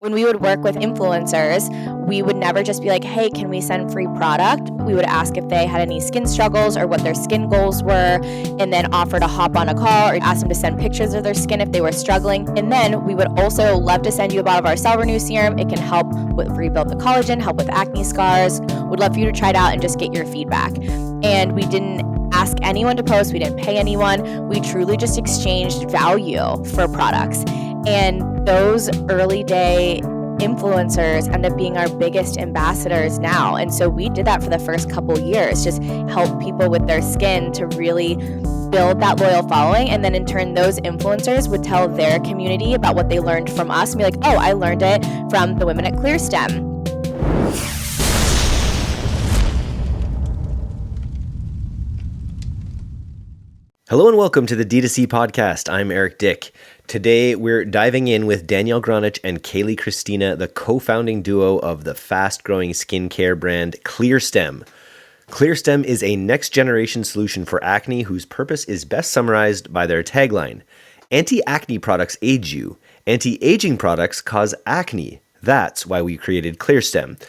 When we would work with influencers, we would never just be like, hey, can we send free product? We would ask if they had any skin struggles or what their skin goals were, and then offer to hop on a call or ask them to send pictures of their skin if they were struggling. And then we would also love to send you a bottle of our Cell Renew Serum. It can help with rebuild the collagen, help with acne scars. Would love for you to try it out and just get your feedback. And we didn't ask anyone to post. We didn't pay anyone. We truly just exchanged value for products. And those early day influencers end up being our biggest ambassadors now. And so we did that for the first couple years, just help people with their skin to really build that loyal following. And then in turn, those influencers would tell their community about what they learned from us and be like, oh, I learned it from the women at Clearstem. Hello and welcome to the DTC Podcast. I'm Eric Dyck. Today we're diving in with Danielle Gronich and Kayleigh Cristina, the co-founding duo of the fast-growing skincare brand Clearstem. Clearstem is a next-generation solution for acne whose purpose is best summarized by their tagline: Anti-Acne products age you. Anti-aging products cause acne. That's why we created Clearstem.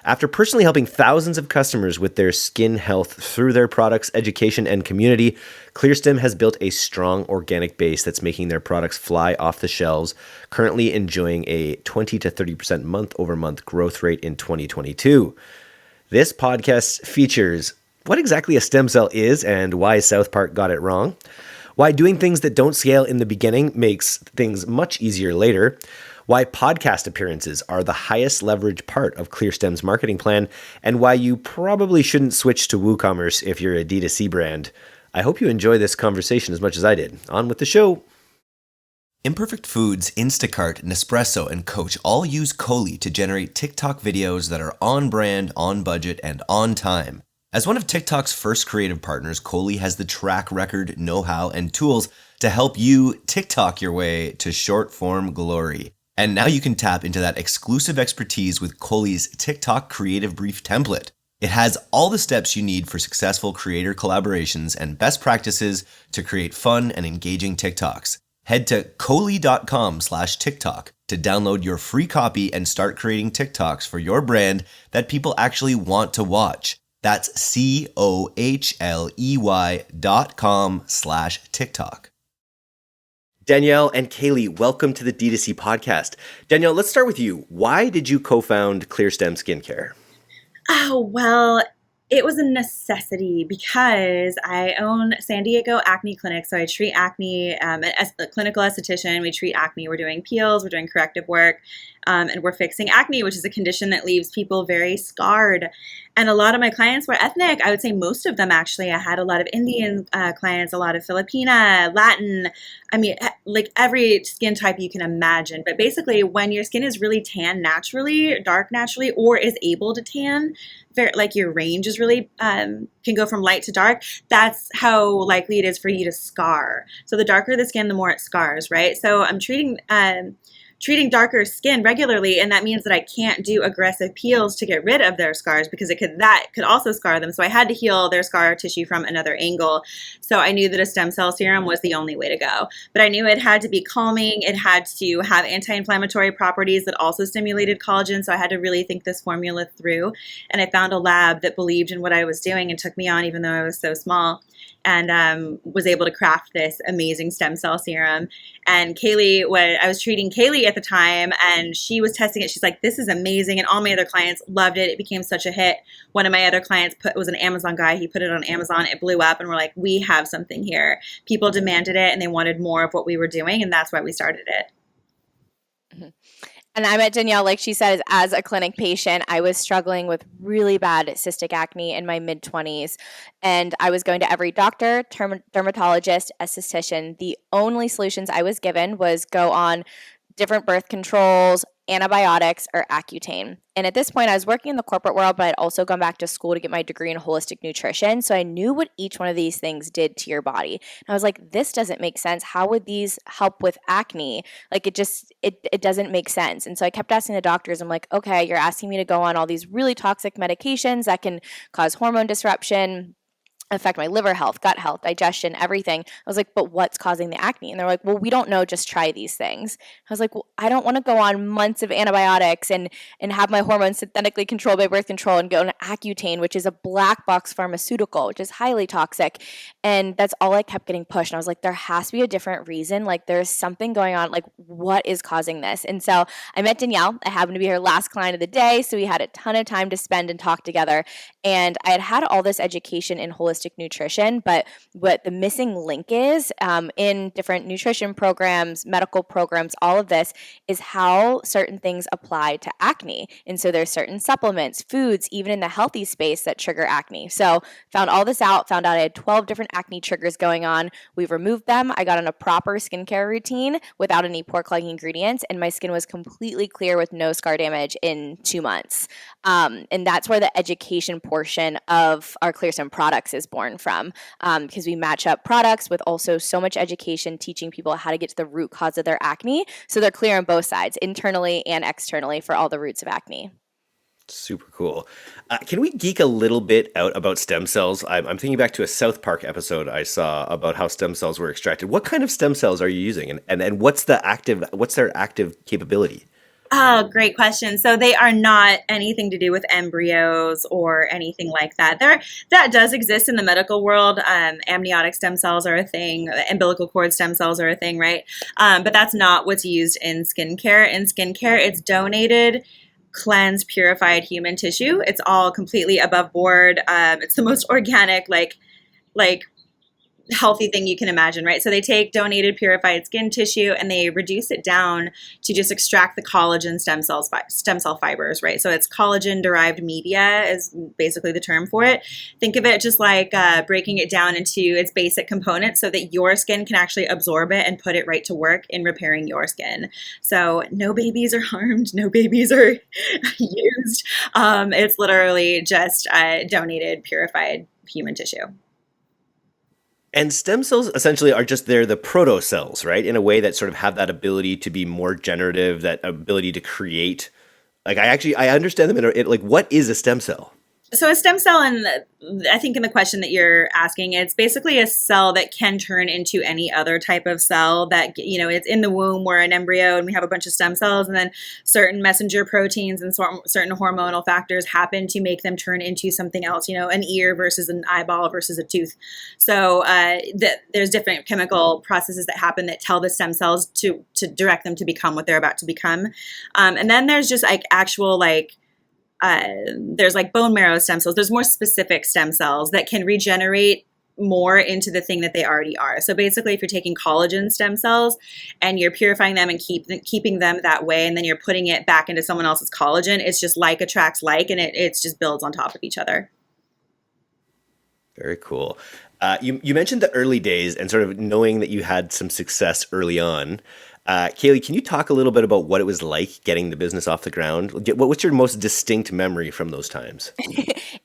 After personally helping thousands of customers with their skin health through their products, education, and community, Clearstem has built a strong organic base that's making their products fly off the shelves, currently enjoying a 20 to 30% month-over-month growth rate in 2022. This podcast features what exactly a stem cell is and why South Park got it wrong, why doing things that don't scale in the beginning makes things much easier later, why podcast appearances are the highest leverage part of Clearstem's marketing plan, and why you probably shouldn't switch to WooCommerce if you're a D2C brand. I hope you enjoy this conversation as much as I did. On with the show. Imperfect Foods, Instacart, Nespresso, and Coach all use Kayleigh to generate TikTok videos that are on brand, on budget, and on time. As one of TikTok's first creative partners, Kayleigh has the track record, know-how, and tools to help you TikTok your way to short-form glory. And now you can tap into that exclusive expertise with Kayleigh's TikTok Creative Brief template. It has all the steps you need for successful creator collaborations and best practices to create fun and engaging TikToks. Head to kayleigh.com/TikTok to download your free copy and start creating TikToks for your brand that people actually want to watch. That's KOHLEY.com/TikTok. Danielle and Kayleigh, welcome to the D2C Podcast. Danielle, let's start with you. Why did you co-found Clearstem Skincare? Oh, well, it was a necessity because I own San Diego Acne Clinic. So I treat acne as a clinical esthetician. We treat acne. We're doing peels. We're doing corrective work. And we're fixing acne, which is a condition that leaves people very scarred. And a lot of my clients were ethnic. I would say most of them, actually. I had a lot of Indian clients, a lot of Filipina, Latin. I mean, like every skin type you can imagine. But basically, when your skin is really tan naturally, dark naturally, or is able to tan, like your range is really, can go from light to dark, that's how likely it is for you to scar. So the darker the skin, the more it scars, right? So I'm treating darker skin regularly, and that means that I can't do aggressive peels to get rid of their scars because that could also scar them. So I had to heal their scar tissue from another angle. So I knew that a stem cell serum was the only way to go. But I knew it had to be calming. It had to have anti-inflammatory properties that also stimulated collagen. So I had to really think this formula through. And I found a lab that believed in what I was doing and took me on even though I was so small, and was able to craft this amazing stem cell serum. And I was treating Kayleigh at the time, and she was testing it. She's like, this is amazing. And all my other clients loved it. It became such a hit. One of my other clients was an Amazon guy. He put it on Amazon. It blew up, and we're like, we have something here. People demanded it, and they wanted more of what we were doing, and that's why we started it. Mm-hmm. And I met Danielle, like she said, as a clinic patient. I was struggling with really bad cystic acne in my mid-20s, and I was going to every doctor, dermatologist, esthetician. The only solutions I was given was go on different birth controls, antibiotics, or Accutane. And at this point, I was working in the corporate world, but I'd also gone back to school to get my degree in holistic nutrition. So I knew what each one of these things did to your body. And I was like, this doesn't make sense. How would these help with acne? Like it doesn't make sense. And so I kept asking the doctors, I'm like, okay, you're asking me to go on all these really toxic medications that can cause hormone disruption. affect my liver health, gut health, digestion, everything. I was like, but what's causing the acne? And they're like, well, we don't know, just try these things. I was like, well, I don't want to go on months of antibiotics and have my hormones synthetically controlled by birth control and go on Accutane, which is a black box pharmaceutical, which is highly toxic. And that's all I kept getting pushed. And I was like, there has to be a different reason. Like there's something going on. Like what is causing this? And so I met Danielle. I happened to be her last client of the day. So we had a ton of time to spend and talk together. And I had all this education in holistic nutrition, but what the missing link is in different nutrition programs, medical programs, all of this is how certain things apply to acne. And so there's certain supplements, foods, even in the healthy space that trigger acne. So found all this out, found out I had 12 different acne triggers going on. We removed them. I got on a proper skincare routine without any pore clogging ingredients, and my skin was completely clear with no scar damage in 2 months. And that's where the education portion of our Clearstem products is born from, because we match up products with also so much education, teaching people how to get to the root cause of their acne, so they're clear on both sides, internally and externally, for all the roots of acne. Super cool. Can we geek a little bit out about stem cells? I'm thinking back to a South Park episode I saw about how stem cells were extracted. What kind of stem cells are you using, and what's their active capability? Oh, great question. So they are not anything to do with embryos or anything like that. That does exist in the medical world. Amniotic stem cells are a thing. Umbilical cord stem cells are a thing, right? But that's not what's used in skincare. In skincare, it's donated, cleansed, purified human tissue. It's all completely above board. It's the most organic, like healthy thing you can imagine, right? So they take donated purified skin tissue and they reduce it down to just extract the collagen stem cell fibers, right? So it's collagen derived media is basically the term for it. Think of it just like breaking it down into its basic components so that your skin can actually absorb it and put it right to work in repairing your skin. So no babies are harmed, no babies are used. It's literally just donated purified human tissue. And stem cells essentially are just the proto cells, right? In a way that sort of have that ability to be more generative, that ability to create. Like I understand them like what is a stem cell? So a stem cell, and I think in the question that you're asking, it's basically a cell that can turn into any other type of cell that, you know, it's in the womb, we're an embryo and we have a bunch of stem cells, and then certain messenger proteins and certain hormonal factors happen to make them turn into something else, you know, an ear versus an eyeball versus a tooth. So there's different chemical processes that happen that tell the stem cells to direct them to become what they're about to become. And then there's just like actual there's like bone marrow stem cells. There's more specific stem cells that can regenerate more into the thing that they already are. So basically, if you're taking collagen stem cells and you're purifying them and keeping them that way, and then you're putting it back into someone else's collagen, it's just like attracts like, and it just builds on top of each other. Very cool. You mentioned the early days and sort of knowing that you had some success early on. Kayleigh, can you talk a little bit about what it was like getting the business off the ground? What's your most distinct memory from those times?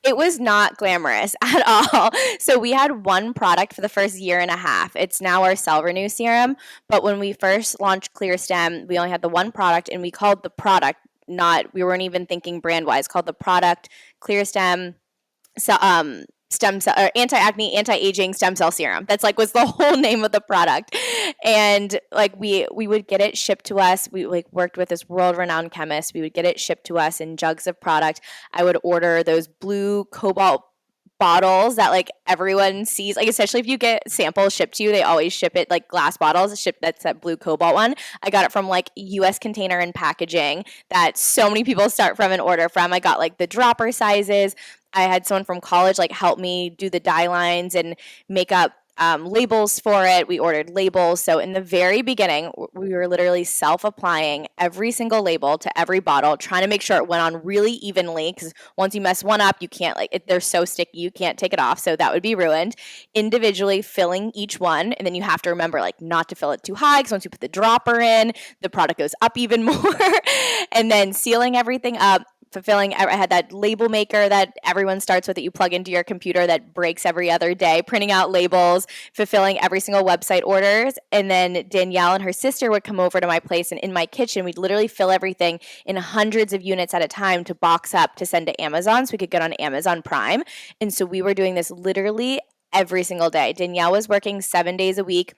It was not glamorous at all. So we had one product for the first year and a half. It's now our Cell Renew serum. But when we first launched Clearstem, we only had the one product, and we called the product we weren't even thinking brand wise, called the product Clearstem stem cell or anti-acne, anti-aging stem cell serum. That's was the whole name of the product. And we would get it shipped to us. We worked with this world-renowned chemist. We would get it shipped to us in jugs of product. I would order those blue cobalt bottles that everyone sees, especially if you get samples shipped to you, they always ship it glass bottles, that's that blue cobalt one. I got it from US Container and Packaging that so many people start from and order from. I got the dropper sizes. I had someone from college help me do the dye lines and make up labels for it. We ordered labels. So in the very beginning, we were literally self-applying every single label to every bottle, trying to make sure it went on really evenly, because once you mess one up, you can't, they're so sticky, you can't take it off. So that would be ruined. Individually filling each one. And then you have to remember not to fill it too high, because once you put the dropper in, the product goes up even more. And then sealing everything up. Fulfilling, I had that label maker that everyone starts with that you plug into your computer that breaks every other day, printing out labels, fulfilling every single website orders. And then Danielle and her sister would come over to my place, and in my kitchen, we'd literally fill everything in hundreds of units at a time to box up to send to Amazon so we could get on Amazon Prime. And so we were doing this literally every single day. Danielle was working 7 days a week,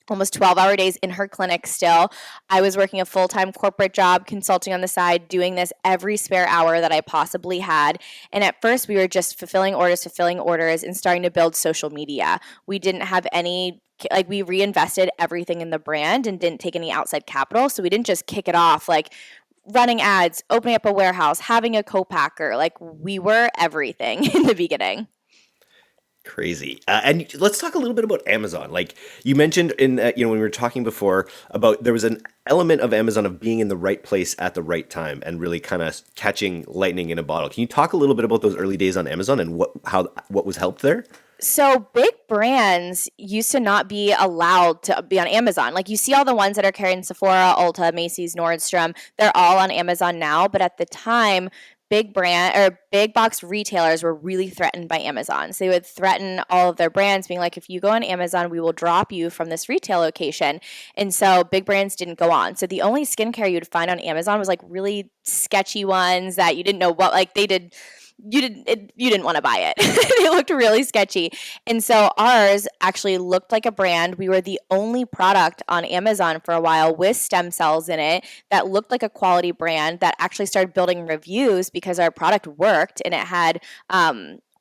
almost 12-hour days in her clinic still. I was working a full-time corporate job, consulting on the side, doing this every spare hour that I possibly had. And at first, we were just fulfilling orders, and starting to build social media. We didn't have any, like, we reinvested everything in the brand and didn't take any outside capital. So we didn't just kick it off like running ads, opening up a warehouse, having a co-packer. Like, we were everything in the beginning. Crazy. And let's talk a little bit about Amazon. Like you mentioned in, when we were talking before about there was an element of Amazon of being in the right place at the right time and really kind of catching lightning in a bottle. Can you talk a little bit about those early days on Amazon and what was helped there? So big brands used to not be allowed to be on Amazon. Like you see all the ones that are carrying Sephora, Ulta, Macy's, Nordstrom, they're all on Amazon now. But at the time, big box retailers were really threatened by Amazon. So they would threaten all of their brands being like, if you go on Amazon, we will drop you from this retail location. And so big brands didn't go on. So the only skincare you would find on Amazon was like really sketchy ones that you didn't know what, like they did. You didn't want to buy it. It looked really sketchy. And so ours actually looked like a brand. We were the only product on Amazon for a while with stem cells in it that looked like a quality brand that actually started building reviews because our product worked and it had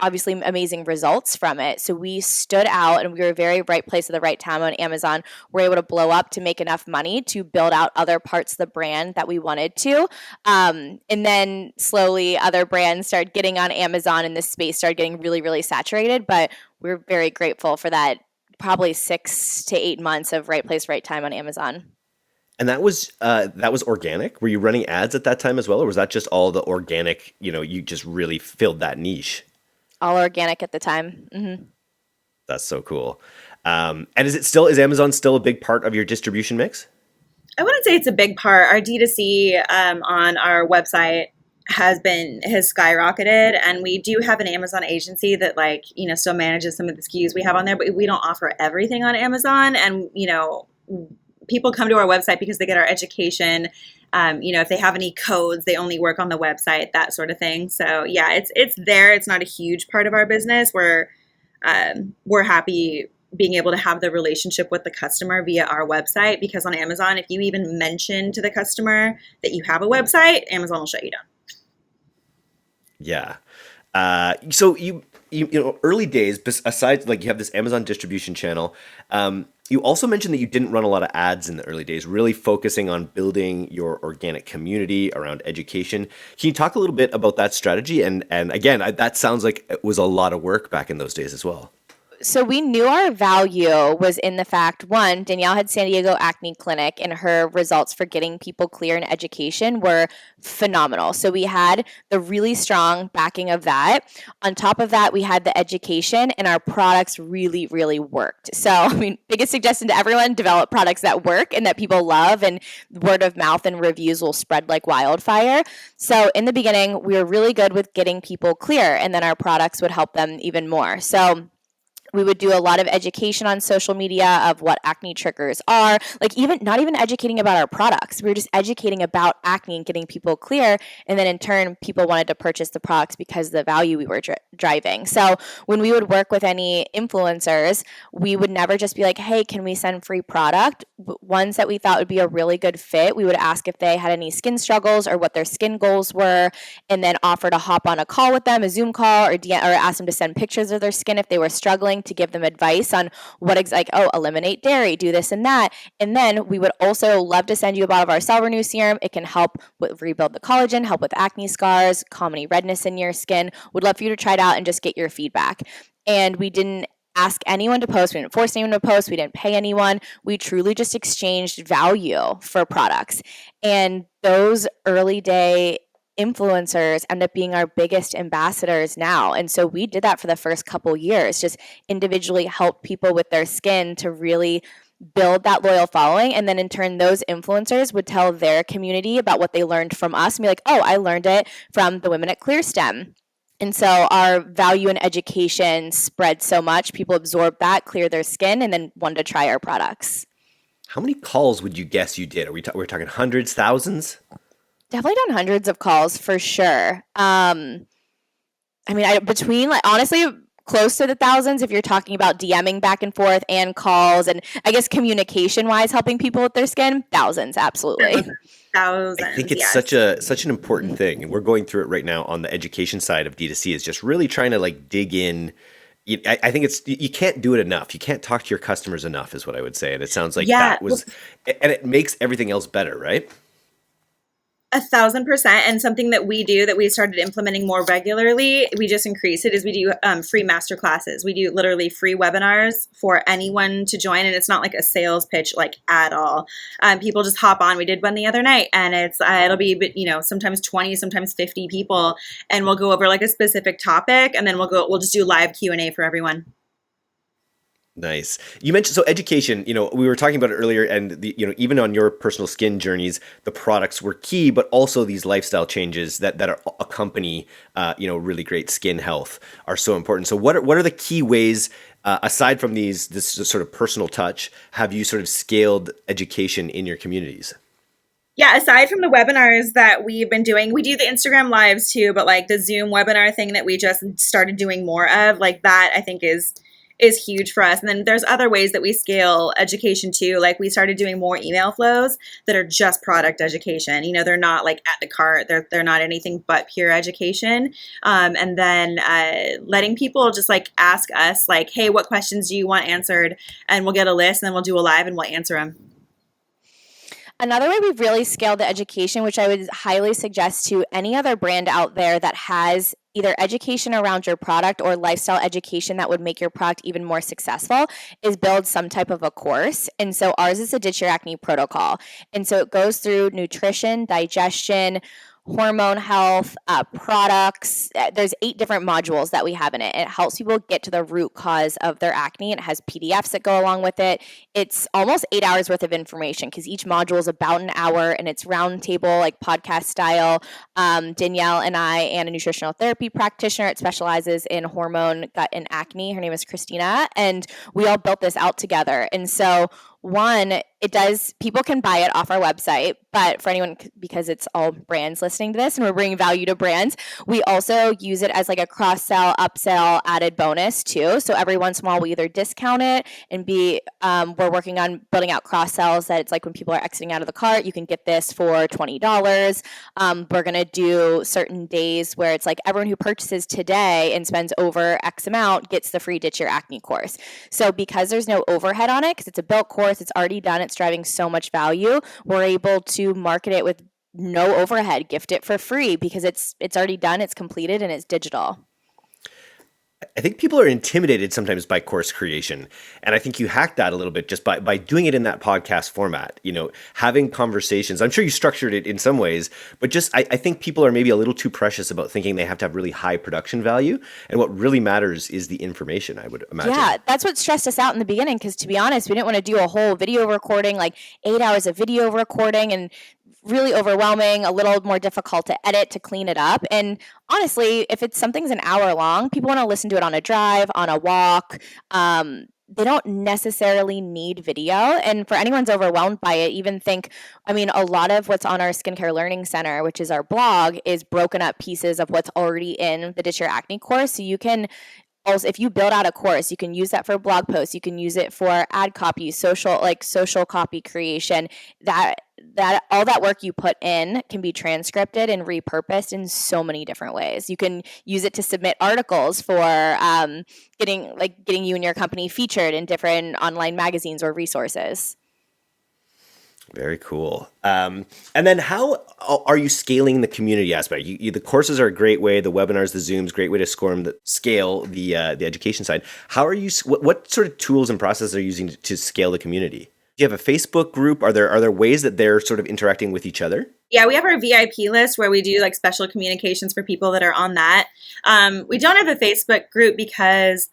obviously amazing results from it. So we stood out and we were very right place at the right time on Amazon. We're able to blow up to make enough money to build out other parts of the brand that we wanted to. And then slowly other brands started getting on Amazon and this space started getting really, really saturated. But we're very grateful for that probably 6 to 8 months of right place, right time on Amazon. And that was organic? Were you running ads at that time as well? Or was that just all the organic, you just really filled that niche? All organic at the time. Mm-hmm. That's so cool. And is Amazon still a big part of your distribution mix? I wouldn't say it's a big part. Our D2C on our website has skyrocketed, and we do have an Amazon agency that still manages some of the SKUs we have on there, but we don't offer everything on Amazon. And people come to our website because they get our education. If they have any codes, they only work on the website, that sort of thing. So yeah, it's there. It's not a huge part of our business. We're happy being able to have the relationship with the customer via our website, because on Amazon, if you even mention to the customer that you have a website, Amazon will shut you down. Yeah. So you early days, aside, like you have this Amazon distribution channel, you also mentioned that you didn't run a lot of ads in the early days, really focusing on building your organic community around education. Can you talk a little bit about that strategy? And again, that sounds like it was a lot of work back in those days as well. So we knew our value was in the fact, one, Danielle had San Diego Acne Clinic and her results for getting people clear in education were phenomenal. So we had the really strong backing of that. On top of that, we had the education and our products really, really worked. So, biggest suggestion to everyone, develop products that work and that people love, and word of mouth and reviews will spread like wildfire. So in the beginning, we were really good with getting people clear, and then our products would help them even more. So we would do a lot of education on social media of what acne triggers are, not even educating about our products. We were just educating about acne and getting people clear. And then in turn, people wanted to purchase the products because of the value we were driving. So when we would work with any influencers, we would never just be like, hey, can we send free product? Ones that we thought would be a really good fit, we would ask if they had any skin struggles or what their skin goals were, and then offer to hop on a call with them, a Zoom call, or ask them to send pictures of their skin if they were struggling, to give them advice on eliminate dairy, do this and that. And then we would also love to send you a bottle of our Cell Renew serum. It can help rebuild the collagen, help with acne scars, calm any redness in your skin. Would love for you to try it out and just get your feedback. And we didn't ask anyone to post. We didn't force anyone to post. We didn't pay anyone. We truly just exchanged value for products. And those early day influencers end up being our biggest ambassadors now. And so we did that for the first couple years, just individually help people with their skin to really build that loyal following. And then in turn, those influencers would tell their community about what they learned from us and be like, oh, I learned it from the women at Clearstem. And so our value in education spread so much, people absorbed that, cleared their skin, and then wanted to try our products. How many calls would you guess you did? We're talking hundreds, thousands? Definitely done hundreds of calls for sure. Honestly, close to the thousands if you're talking about DMing back and forth and calls and I guess communication wise helping people with their skin. Thousands, absolutely. Thousands. I think it's yes. such an important thing, and we're going through it right now on the education side of D2C. Is just really trying to like dig in. I think you can't do it enough. You can't talk to your customers enough, is what I would say. And it sounds like that was, and it makes everything else better, right? 1,000%. And something that we do that we started implementing more regularly, we just increased it, is we do free master classes. We do literally free webinars for anyone to join. And it's not like a sales pitch like at all. People just hop on. We did one the other night and it'll be, sometimes 20, sometimes 50 people. And we'll go over like a specific topic and then we'll just do live Q&A for everyone. Nice. You mentioned, so education, we were talking about it earlier, and even on your personal skin journeys, the products were key, but also these lifestyle changes that accompany, really great skin health are so important. So what are the key ways, aside from this sort of personal touch, have you sort of scaled education in your communities? Yeah, aside from the webinars that we've been doing, we do the Instagram lives too, but like the Zoom webinar thing that we just started doing more of, like that I think is huge for us. And then there's other ways that we scale education too. Like we started doing more email flows that are just product education. They're not like at the cart. They're not anything but pure education. And then letting people just like ask us like, hey, what questions do you want answered? And we'll get a list and then we'll do a live and we'll answer them. Another way we've really scaled the education, which I would highly suggest to any other brand out there that has either education around your product or lifestyle education that would make your product even more successful, is build some type of a course. And so ours is a Ditch Your Acne protocol. And so it goes through nutrition, digestion, hormone health, products. There's 8 different modules that we have in it. It helps people get to the root cause of their acne. It has PDFs that go along with it. It's almost 8 hours worth of information because each module is about an hour and it's roundtable, like podcast style. Danielle and I, and a nutritional therapy practitioner, it specializes in hormone, gut, and acne. Her name is Cristina. And we all built this out together. And so one, people can buy it off our website, but for anyone, because it's all brands listening to this and we're bringing value to brands, we also use it as like a cross-sell, upsell, added bonus too. So every once in a while we either discount it and we're working on building out cross-sells that it's like when people are exiting out of the cart, you can get this for $20. We're going to do certain days where it's like everyone who purchases today and spends over X amount gets the free Ditch Your Acne course. So because there's no overhead on it, because it's a built course, it's already done, it's driving so much value, we're able to market it with no overhead, gift it for free because it's already done, it's completed, and it's digital. I think people are intimidated sometimes by course creation. And I think you hacked that a little bit just by doing it in that podcast format, having conversations. I'm sure you structured it in some ways, but just I think people are maybe a little too precious about thinking they have to have really high production value. And what really matters is the information, I would imagine. Yeah, that's what stressed us out in the beginning because to be honest, we didn't want to do a whole video recording, like 8 hours of video recording and really overwhelming, a little more difficult to edit, to clean it up. And honestly, if something's an hour long, people want to listen to it on a drive, on a walk. They don't necessarily need video. And for anyone's overwhelmed by it, a lot of what's on our Skincare Learning Center, which is our blog, is broken up pieces of what's already in the Ditch Your Acne course. So you can also, if you build out a course, you can use that for blog posts. You can use it for ad copy, social copy creation. That all that work you put in can be transcripted and repurposed in so many different ways. You can use it to submit articles for getting you and your company featured in different online magazines or resources. Very cool. And then how are you scaling the community aspect? The courses are a great way. The webinars, the Zooms, great way to scale the education side. How are you? What sort of tools and processes are you using to scale the community? Do you have a Facebook group? Are there ways that they're sort of interacting with each other? Yeah, we have our VIP list where we do like special communications for people that are on that. We don't have a Facebook group because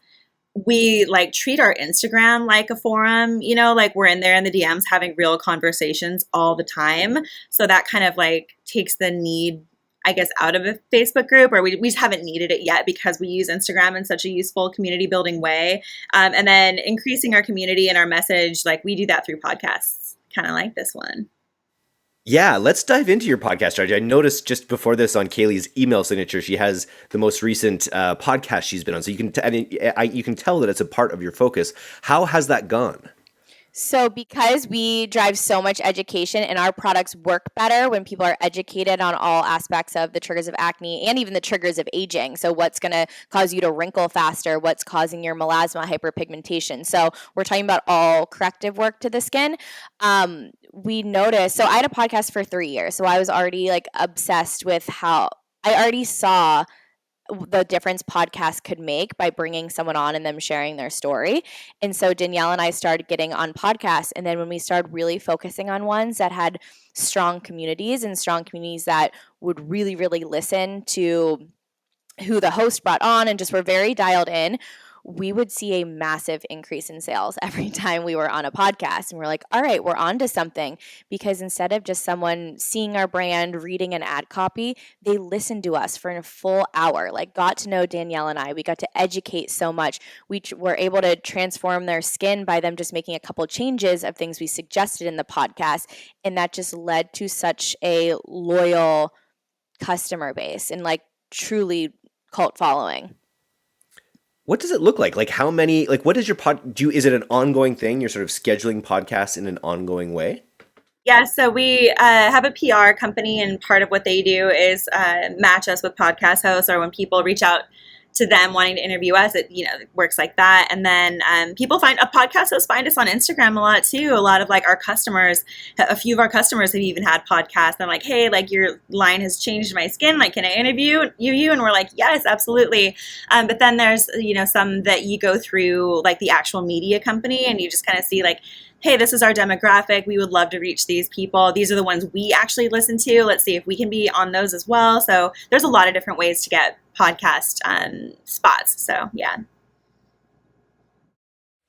we like treat our Instagram like a forum, like we're in there in the DMs having real conversations all the time. So that kind of like takes the need, I guess, out of a Facebook group, or we just haven't needed it yet because we use Instagram in such a useful community building way. And then increasing our community and our message, like we do that through podcasts, kind of like this one. Yeah, let's dive into your podcast strategy. I noticed just before this on Kayleigh's email signature, she has the most recent podcast she's been on. So you can you can tell that it's a part of your focus. How has that gone? So because we drive so much education and our products work better when people are educated on all aspects of the triggers of acne and even the triggers of aging. So what's going to cause you to wrinkle faster? What's causing your melasma, hyperpigmentation? So we're talking about all corrective work to the skin. We noticed, so I had a podcast for 3 years. So I was already like obsessed with how I already saw the difference podcasts could make by bringing someone on and them sharing their story. And so Danielle and I started getting on podcasts. And then when we started really focusing on ones that had strong communities and strong communities that would really, really listen to who the host brought on and just were very dialed in, we would see a massive increase in sales every time we were on a podcast. And we're like, all right, we're on to something. Because instead of just someone seeing our brand, reading an ad copy, they listened to us for a full hour, like got to know Danielle and I. We got to educate so much. We were able to transform their skin by them just making a couple changes of things we suggested in the podcast. And that just led to such a loyal customer base and like truly cult following. What does it look like? Like how many, like what is your is it an ongoing thing? You're sort of scheduling podcasts in an ongoing way? Yeah, so we have a PR company, and part of what they do is match us with podcast hosts, or when people reach out to them wanting to interview us, it works like that. And then people find podcast hosts find us on Instagram a lot too. A lot of like our customers, a few of our customers have even had podcasts. They're like, hey, like your line has changed my skin. Like, can I interview you? And we're like, yes, absolutely. But then there's some that you go through like the actual media company, and you just kind of see like, hey, this is our demographic. We would love to reach these people. These are the ones we actually listen to. Let's see if we can be on those as well. So there's a lot of different ways to get podcast spots. So, yeah.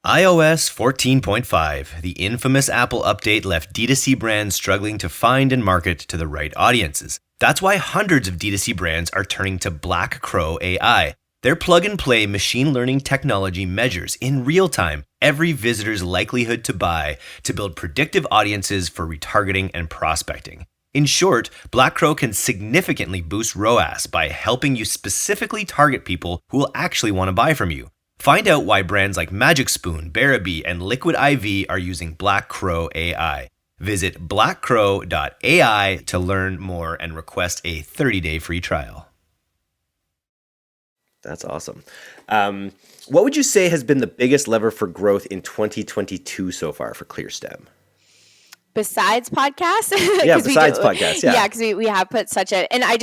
iOS 14.5, the infamous Apple update, left D2C brands struggling to find and market to the right audiences. That's why hundreds of D2C brands are turning to Black Crow AI. Their plug-and-play machine learning technology measures in real time every visitor's likelihood to buy to build predictive audiences for retargeting and prospecting. In short, Black Crow can significantly boost ROAS by helping you specifically target people who will actually want to buy from you. Find out why brands like Magic Spoon, Barabee, and Liquid IV are using Black Crow AI. Visit blackcrow.ai to learn more and request a 30-day free trial. That's awesome. What would you say has been the biggest lever for growth in 2022 so far for Clearstem? Besides podcasts? Yeah, besides podcasts, yeah. Yeah, because we have put such a... And I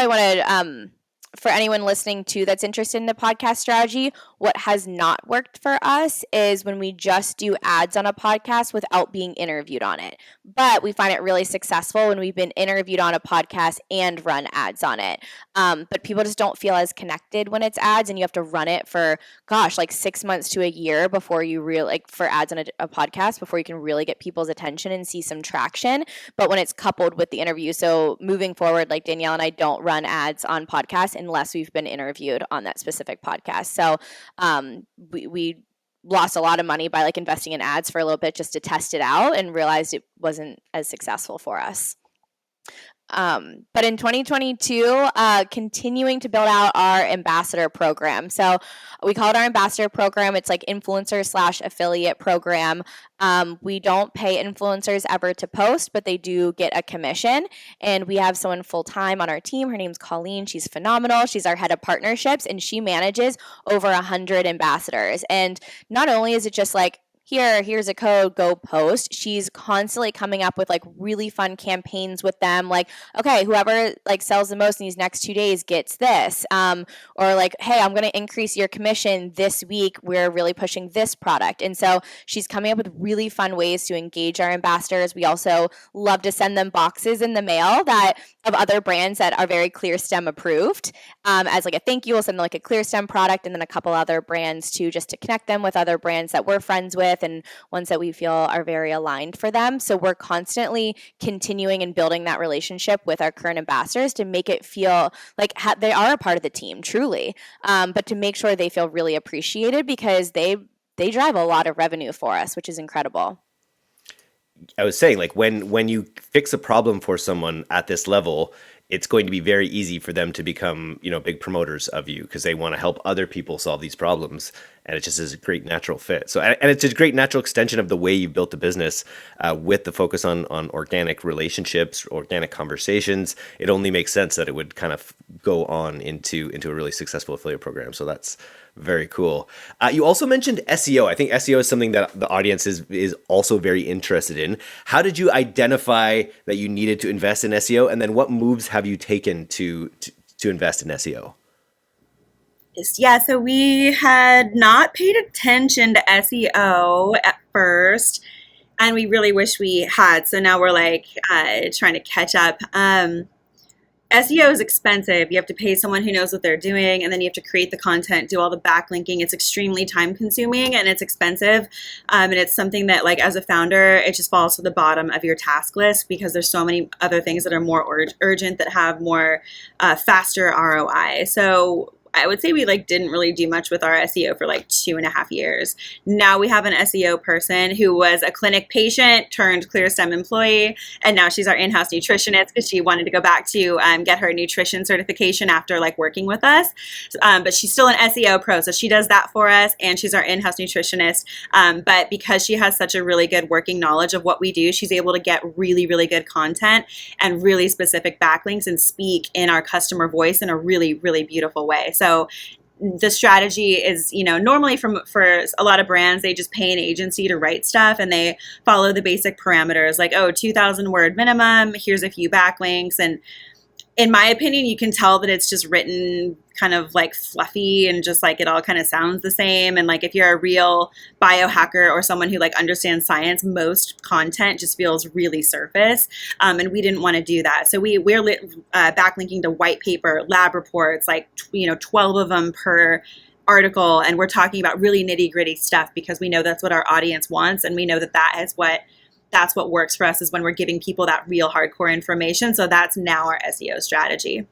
wanted... for anyone listening too that's interested in the podcast strategy, what has not worked for us is when we just do ads on a podcast without being interviewed on it. But we find it really successful when we've been interviewed on a podcast and run ads on it. But people just don't feel as connected when it's ads, and you have to run it for, like 6 months to a year before you really, for ads on a podcast, before you can really get people's attention and see some traction. But when it's coupled with the interview, so moving forward, like Danielle and I don't run ads on podcasts unless we've been interviewed on that specific podcast. So we lost a lot of money by like investing in ads for a little bit just to test it out, and realized it wasn't as successful for us. But in 2022, continuing to build out our ambassador program. So we call it our ambassador program. It's like influencer/affiliate program. We don't pay influencers ever to post, but they do get a commission. And we have someone full-time on our team. Her name's Colleen. She's phenomenal. She's our head of partnerships, and she manages over 100 ambassadors. And not only is it just like, here's a code, go post. She's constantly coming up with like really fun campaigns with them. Like, okay, whoever like sells the most in these next 2 days gets this. Or like, hey, I'm going to increase your commission this week. We're really pushing this product. And so she's coming up with really fun ways to engage our ambassadors. We also love to send them boxes in the mail of other brands that are very Clearstem approved. As like a thank you, we'll send them like a Clearstem product, and then a couple other brands too, just to connect them with other brands that we're friends with and ones that we feel are very aligned for them. So we're constantly continuing and building that relationship with our current ambassadors to make it feel like they are a part of the team, truly, but to make sure they feel really appreciated, because they drive a lot of revenue for us, which is incredible. I was saying, like, when you fix a problem for someone at this level, it's going to be very easy for them to become, big promoters of you because they want to help other people solve these problems. And it just is a great natural fit. So, and it's a great natural extension of the way you've built the business with the focus on organic relationships, organic conversations. It only makes sense that it would kind of go on into a really successful affiliate program. So that's very cool. You also mentioned SEO. I think SEO is something that the audience is also very interested in. How did you identify that you needed to invest in SEO? And then what moves have you taken to invest in SEO? Yeah, so we had not paid attention to SEO at first, and we really wish we had. So now we're like trying to catch up. SEO is expensive. You have to pay someone who knows what they're doing, and then you have to create the content, do all the backlinking. It's extremely time consuming and it's expensive. And it's something that, like, as a founder, it just falls to the bottom of your task list because there's so many other things that are more urgent that have more faster ROI. So I would say we didn't really do much with our SEO for 2.5 years. Now we have an SEO person who was a clinic patient turned Clearstem employee, and now she's our in-house nutritionist because she wanted to go back to get her nutrition certification after working with us. But she's still an SEO pro, so she does that for us, and she's our in-house nutritionist. But because she has such a really good working knowledge of what we do, she's able to get really, really good content and really specific backlinks and speak in our customer voice in a really, really beautiful way. So the strategy is, normally for a lot of brands, they just pay an agency to write stuff and they follow the basic parameters 2,000 word minimum, here's a few backlinks. And in my opinion, you can tell that it's just written kind of fluffy and just it all kind of sounds the same. And if you're a real biohacker or someone who understands science, most content just feels really surface. And we didn't want to do that. So we're backlinking to white paper, lab reports, 12 of them per article. And we're talking about really nitty gritty stuff because we know that's what our audience wants. And we know that's what works for us is when we're giving people that real hardcore information. So that's now our SEO strategy.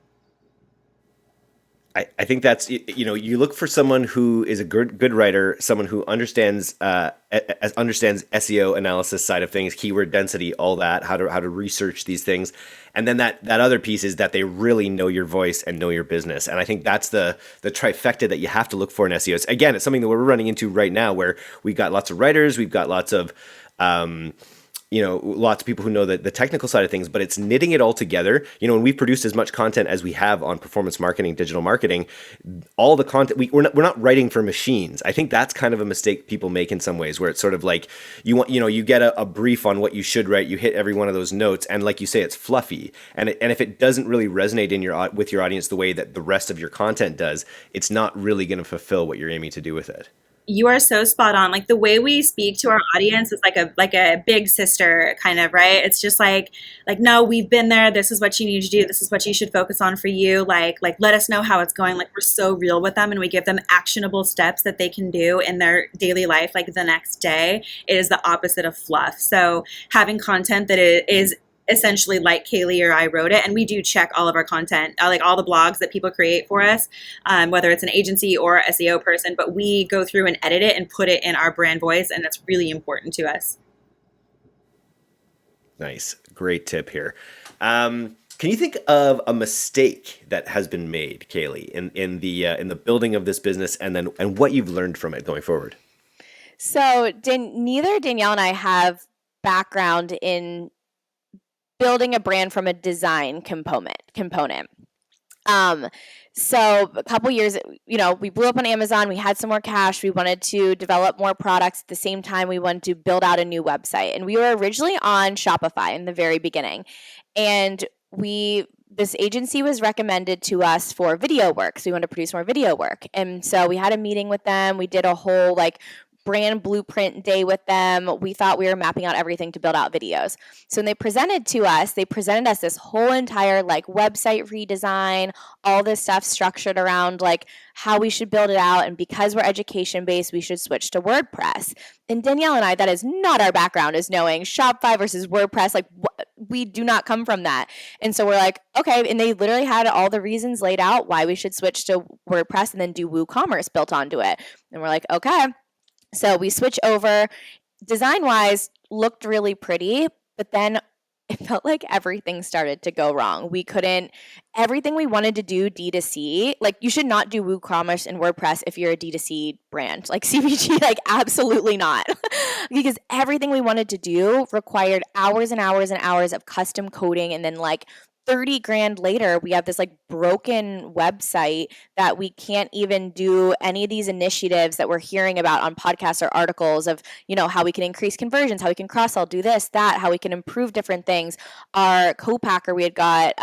I think that's, you look for someone who is a good writer, someone who understands SEO analysis side of things, keyword density, all that, how to research these things. And then that other piece is that they really know your voice and know your business. And I think that's the trifecta that you have to look for in SEO. Again, it's something that we're running into right now where we've got lots of writers, we've got lots of lots of people who know the technical side of things, but it's knitting it all together. When we've produced as much content as we have on performance marketing, digital marketing, all the content, we're not writing for machines. I think that's kind of a mistake people make in some ways where it's sort of you get a brief on what you should write, you hit every one of those notes, and like you say, it's fluffy. And if it doesn't really resonate with your audience the way that the rest of your content does, it's not really going to fulfill what you're aiming to do with it. You are so spot on. The way we speak to our audience is like a big sister kind of, right? It's just no, we've been there. This is what you need to do. This is what you should focus on for you. Let us know how it's going. We're so real with them and we give them actionable steps that they can do in their daily life, the next day. It is the opposite of fluff. So having content that is essentially like Kayleigh or I wrote it, and we do check all of our content, all the blogs that people create for us, whether it's an agency or a SEO person, but we go through and edit it and put it in our brand voice, and that's really important to us. Nice. Great tip here. Can you think of a mistake that has been made, Kayleigh, in the building of this business and what you've learned from it going forward? So neither Danielle and I have background in building a brand from a design component. So a couple years, we blew up on Amazon. We had some more cash. We wanted to develop more products. At the same time, we wanted to build out a new website. And we were originally on Shopify in the very beginning. And this agency was recommended to us for video work. So we wanted to produce more video work. And so we had a meeting with them. We did a whole brand blueprint day with them. We thought we were mapping out everything to build out videos. So when they presented us this whole entire website redesign, all this stuff structured around how we should build it out. And because we're education based, we should switch to WordPress. And Danielle and I, that is not our background, is knowing Shopify versus WordPress. We do not come from that. And so we're okay. And they literally had all the reasons laid out why we should switch to WordPress and then do WooCommerce built onto it. And we're okay. So we switch over. Design-wise, looked really pretty, but then it felt like everything started to go wrong. Everything we wanted to do D2C, like you should not do WooCommerce and WordPress if you're a D2C brand. Like CPG, like absolutely not. Because everything we wanted to do required hours and hours and hours of custom coding, and then like 30 grand later, we have this like broken website that we can't even do any of these initiatives that we're hearing about on podcasts or articles of, how we can increase conversions, how we can cross-sell, do this, that, how we can improve different things. Our co-packer we had got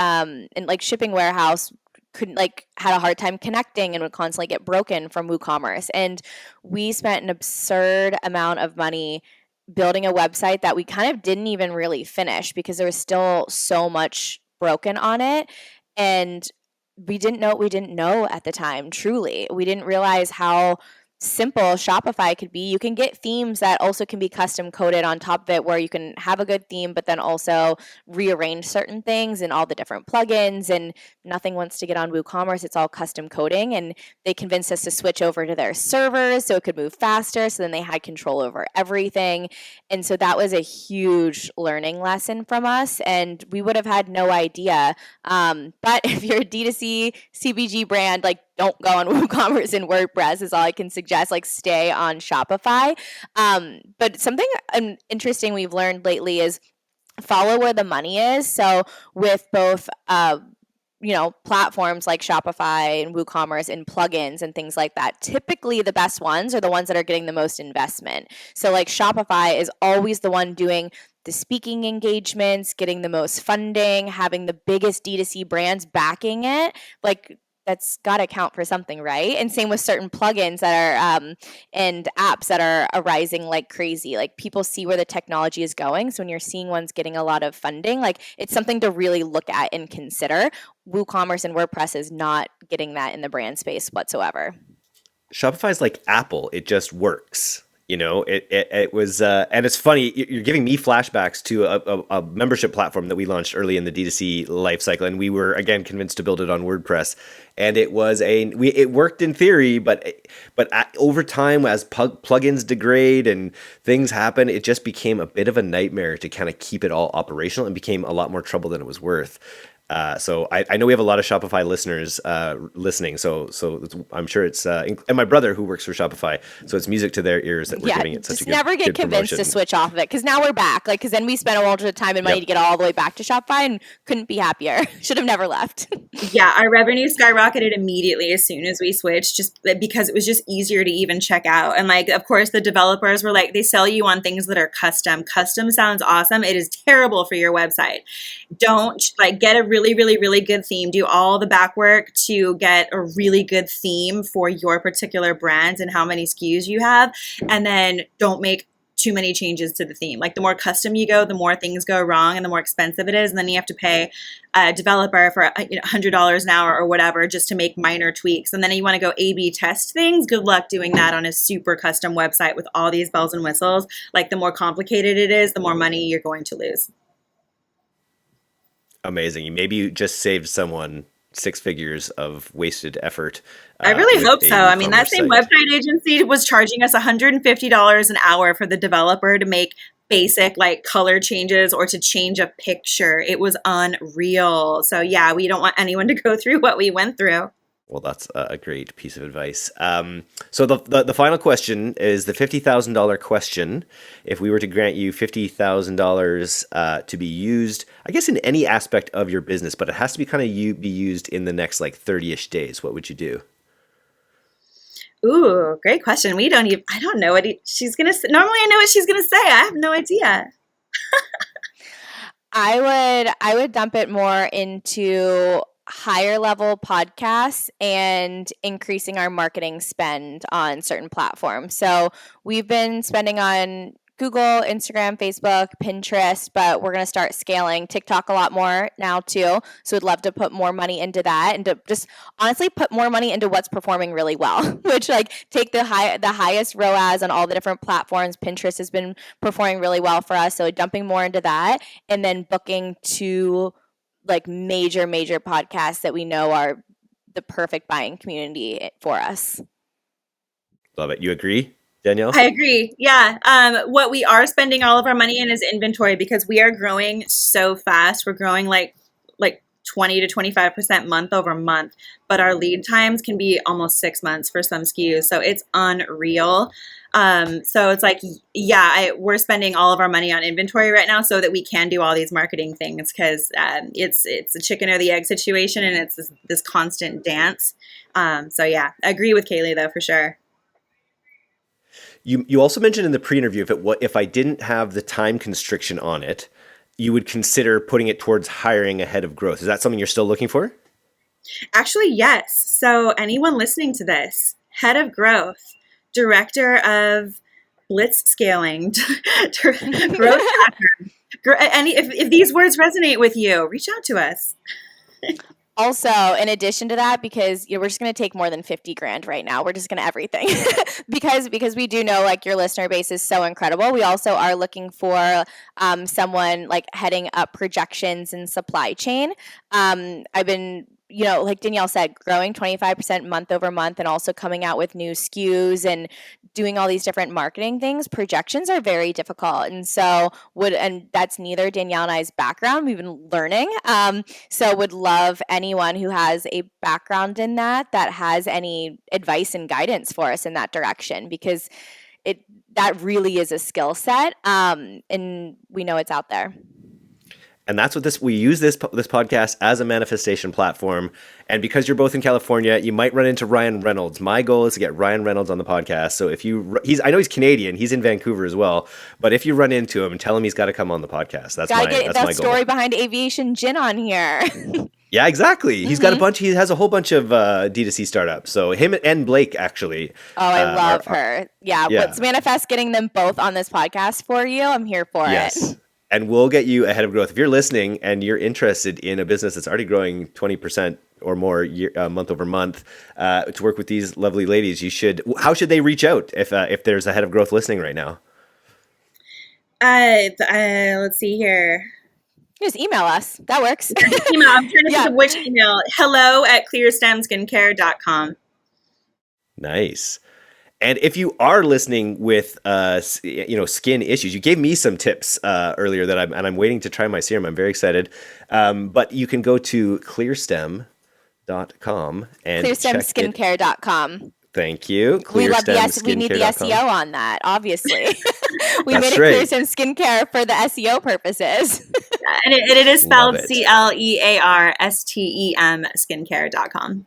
in like shipping warehouse had a hard time connecting and would constantly get broken from WooCommerce. And we spent an absurd amount of money building a website that we kind of didn't even really finish because there was still so much broken on it, and we didn't know at the time. Truly, we didn't realize how simple Shopify could be. You can get themes that also can be custom coded on top of it, where you can have a good theme but then also rearrange certain things and all the different plugins, and nothing wants to get on WooCommerce. It's all custom coding, and they convinced us to switch over to their servers so it could move faster, so then they had control over everything. And so that was a huge learning lesson from us, and we would have had no idea. But if you're a D2C CPG brand, like don't go on WooCommerce and WordPress is all I can suggest. Like stay on Shopify. But something interesting we've learned lately is follow where the money is. So with both platforms like Shopify and WooCommerce and plugins and things like that, typically the best ones are the ones that are getting the most investment. So like Shopify is always the one doing the speaking engagements, getting the most funding, having the biggest D2C brands backing it. Like that's got to count for something, right? And same with certain plugins that are and apps that are arising like crazy. Like people see where the technology is going. So when you're seeing ones getting a lot of funding, like it's something to really look at and consider. WooCommerce and WordPress is not getting that in the brand space whatsoever. Shopify is like Apple. It just works. It was, and it's funny, you're giving me flashbacks to a membership platform that we launched early in the D2C life cycle. And we were, again, convinced to build it on WordPress. And it was it worked in theory, but over time, as plugins degrade and things happen, it just became a bit of a nightmare to kind of keep it all operational, and became a lot more trouble than it was worth. So I know we have a lot of Shopify listeners listening, so I'm sure it's and my brother who works for Shopify, so it's music to their ears that we're giving it such a good never get convinced to switch off of it, because now we're back. Like, because then we spent a lot of time and money to get all the way back to Shopify, and couldn't be happier. Should have never left. Yeah, our revenue skyrocketed immediately as soon as we switched, just because it was just easier to even check out. And like, of course, the developers were like, they sell you on things that are custom. Custom sounds awesome. It is terrible for your website. Don't get a really, really, really good theme. Do all the back work to get a really good theme for your particular brands and how many SKUs you have. And then don't make too many changes to the theme. Like the more custom you go, the more things go wrong and the more expensive it is. And then you have to pay a developer for $100 an hour or whatever just to make minor tweaks. And then you want to go A/B test things. Good luck doing that on a super custom website with all these bells and whistles. Like the more complicated it is, the more money you're going to lose. Amazing. Maybe you just saved someone 6 figures of wasted effort. I really hope so. I mean, that same website agency was charging us $150 an hour for the developer to make basic color changes or to change a picture. It was unreal. So yeah, we don't want anyone to go through what we went through. Well, that's a great piece of advice. So the final question is the $50,000 question. If we were to grant you $50,000 to be used, I guess in any aspect of your business, but it has to be be used in the next 30-ish days, what would you do? Ooh, great question. I don't know what she's going to say. Normally I know what she's going to say. I have no idea. I would dump it more into higher level podcasts and increasing our marketing spend on certain platforms. So we've been spending on Google, Instagram, Facebook, Pinterest, but we're going to start scaling TikTok a lot more now too. So we'd love to put more money into that and to just honestly put more money into what's performing really well, which take the highest ROAS on all the different platforms. Pinterest has been performing really well for us. So dumping more into that and then booking to major podcasts that we know are the perfect buying community for us. Love it. You agree? Danielle? I agree. Yeah. What we are spending all of our money in is inventory because we are growing so fast. We're growing like 20 to 25% month over month, but our lead times can be almost 6 months for some SKUs. So it's unreal. So it's like, yeah, we're spending all of our money on inventory right now so that we can do all these marketing things because it's a chicken or the egg situation and it's this constant dance. So yeah, I agree with Kayleigh though, for sure. You also mentioned in the pre-interview if I didn't have the time constriction on it, you would consider putting it towards hiring a head of growth. Is that something you're still looking for? Actually, yes. So anyone listening to this, head of growth, director of blitz scaling, growth pattern, if these words resonate with you, reach out to us. Also, in addition to that, because we're just going to take more than 50 grand right now. We're just going to everything because we do know like your listener base is so incredible. We also are looking for someone like heading up projections and supply chain. I've been, like Danielle said, growing 25% month over month and also coming out with new SKUs and doing all these different marketing things. Projections are very difficult. And so and that's neither Danielle and I's background. We've been learning. So would love anyone who has a background in that has any advice and guidance for us in that direction, because that really is a skill set. And we know it's out there. And that's what we use this podcast as a manifestation platform. And because you're both in California, you might run into Ryan Reynolds. My goal is to get Ryan Reynolds on the podcast. So I know he's Canadian, he's in Vancouver as well. But if you run into him, tell him he's got to come on the podcast. That's my goal. That story behind Aviation Gin on here. Yeah, exactly. He's got he has a whole bunch of D2C startups. So him and Blake actually. Oh, I love her. Yeah, let's manifest getting them both on this podcast for you. I'm here for it. And we'll get you ahead of growth. If you're listening and you're interested in a business that's already growing 20% or more month over month, to work with these lovely ladies, how should they reach out if there's a head of growth listening right now? Let's see here. Just email us. That works. Email. I'm trying to think of which email. hello@clearstemskincare.com. Nice. And if you are listening with, skin issues, you gave me some tips earlier that I'm waiting to try my serum. I'm very excited. But you can go to clearstem.com and clearstemskincare.com. Thank you. We need the SEO on that, obviously. We made it Clearstem Skincare for the SEO purposes. And it is spelled CLEARSTEM skincare.com.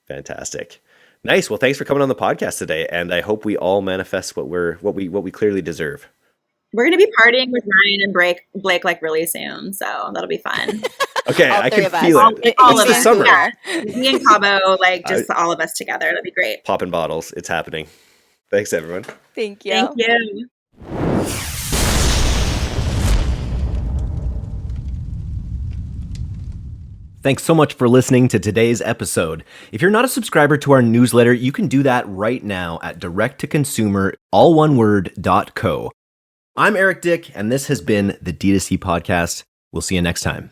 Fantastic. Nice. Well, thanks for coming on the podcast today, and I hope we all manifest what we clearly deserve. We're going to be partying with Ryan and Blake like really soon, so that'll be fun. Okay, I can feel it. All of the us. Summer. Yeah. Me and Cabo, just all of us together. That'd be great. Popping bottles. It's happening. Thanks, everyone. Thank you. Thank you. Thanks so much for listening to today's episode. If you're not a subscriber to our newsletter, you can do that right now at directtoconsumer.co. I'm Eric Dyck, and this has been the D2C Podcast. We'll see you next time.